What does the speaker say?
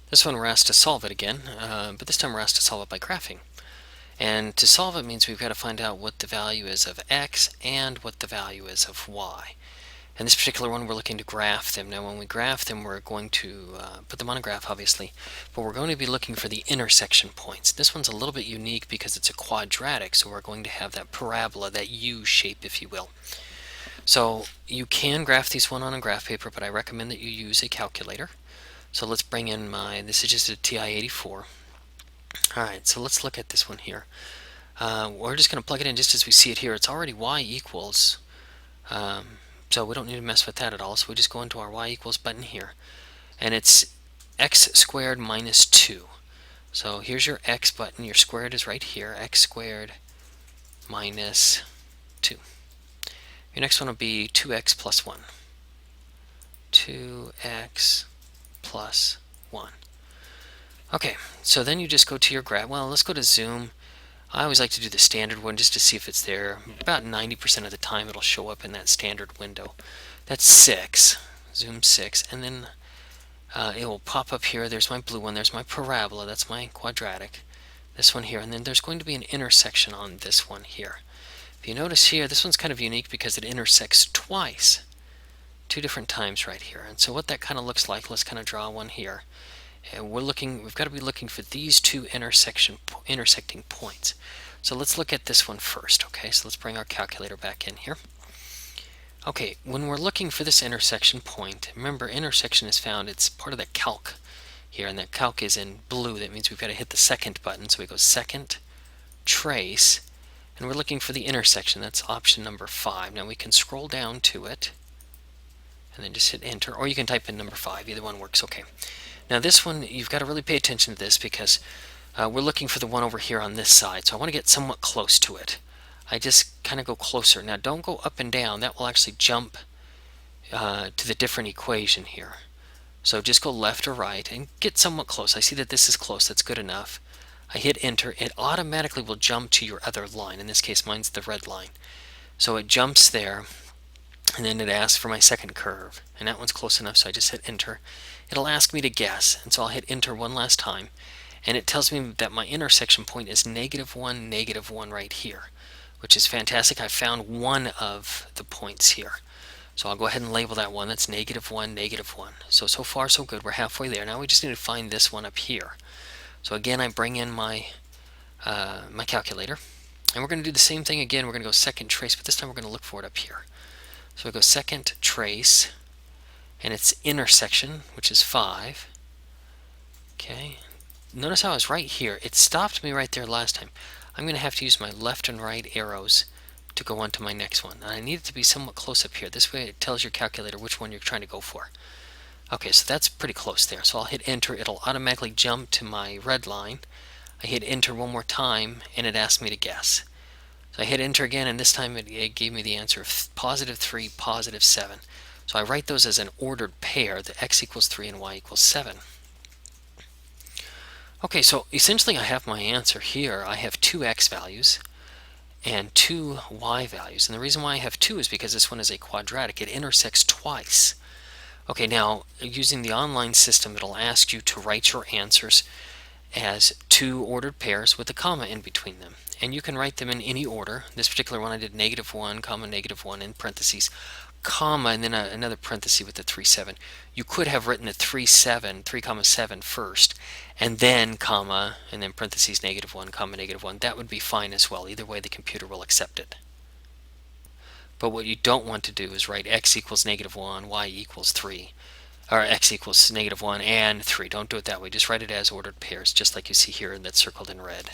This one we're asked to solve it again, but this time we're asked to solve it by graphing. And to solve it means we've got to find out what the value is of x and what the value is of y. In this particular one, we're looking to graph them. Now, when we graph them, we're going to put them on a graph, obviously, but we're going to be looking for the intersection points. This one's a little bit unique because it's a quadratic, so we're going to have that parabola, that U shape, if you will. So you can graph these one on a graph paper, but I recommend that you use a calculator. So let's bring in this is just a TI-84. Alright, so let's look at this one here. We're just going to plug it in just as we see it here. It's already y equals, so we don't need to mess with that at all. So we just go into our y equals button here. And it's x squared minus 2. So here's your x button. Your squared is right here. X squared minus 2. Your next one will be 2x plus 1. 2x plus 1. Okay, so then you just go to your graph. Well, let's go to zoom. I always like to do the standard one just to see if it's there. About 90% of the time it'll show up in that standard window. That's 6. Zoom 6. And then it will pop up here. There's my blue one. There's my parabola. That's my quadratic. This one here. And then there's going to be an intersection on this one here. If you notice here, this one's kind of unique because it intersects twice. 2 different times right here. And so what that kind of looks like, let's kind of draw one here. And we've got to be looking for these two intersecting points. So let's look at this one first. Okay, so let's bring our calculator back in here. Okay, when we're looking for this intersection point, remember intersection is found, it's part of the calc here, and that calc is in blue. That means we've got to hit the second button. So we go second, trace, and we're looking for the intersection. That's option number 5. Now we can scroll down to it and then just hit enter, or you can type in number 5. Either one works okay. Now this one, you've got to really pay attention to this because we're looking for the one over here on this side. So I want to get somewhat close to it. I just kind of go closer. Now don't go up and down. That will actually jump to the different equation here. So just go left or right and get somewhat close. I see that this is close. That's good enough. I hit enter. It automatically will jump to your other line. In this case, mine's the red line. So it jumps there. And then it asks for my second curve, and that one's close enough, so I just hit enter. It'll ask me to guess, and so I'll hit enter one last time, and it tells me that my intersection point is -1, -1 right here, which is fantastic. I found one of the points here. So I'll go ahead and label that one. That's -1, -1. So far so good. We're halfway there. Now we just need to find this one up here. So again, I bring in my my calculator, and we're going to do the same thing again. We're going to go second trace, but this time we're going to look for it up here. So we go second trace, and it's intersection, which is 5. Okay. Notice how I was right here. It stopped me right there last time. I'm going to have to use my left and right arrows to go on to my next one. And I need it to be somewhat close up here. This way it tells your calculator which one you're trying to go for. Okay, so that's pretty close there. So I'll hit enter. It'll automatically jump to my red line. I hit enter one more time, and it asks me to guess. So I hit enter again, and this time it gave me the answer of +3, +7. So I write those as an ordered pair, the x equals 3 and y equals 7. Okay, so essentially I have my answer here. I have 2 x values and 2 y values. And the reason why I have 2 is because this one is a quadratic. It intersects twice. Okay, now using the online system, it'll ask you to write your answers as 2 ordered pairs with a comma in between them. And you can write them in any order. This particular one I did -1, comma, -1 in parentheses, comma, and then another parenthesis with the 3, 7. You could have written the 3, 7 first, and then comma, and then parentheses -1, comma, -1. That would be fine as well. Either way, the computer will accept it. But what you don't want to do is write x equals -1, y equals 3. Or x equals -1 and 3. Don't do it that way. Just write it as ordered pairs, just like you see here that's circled in red.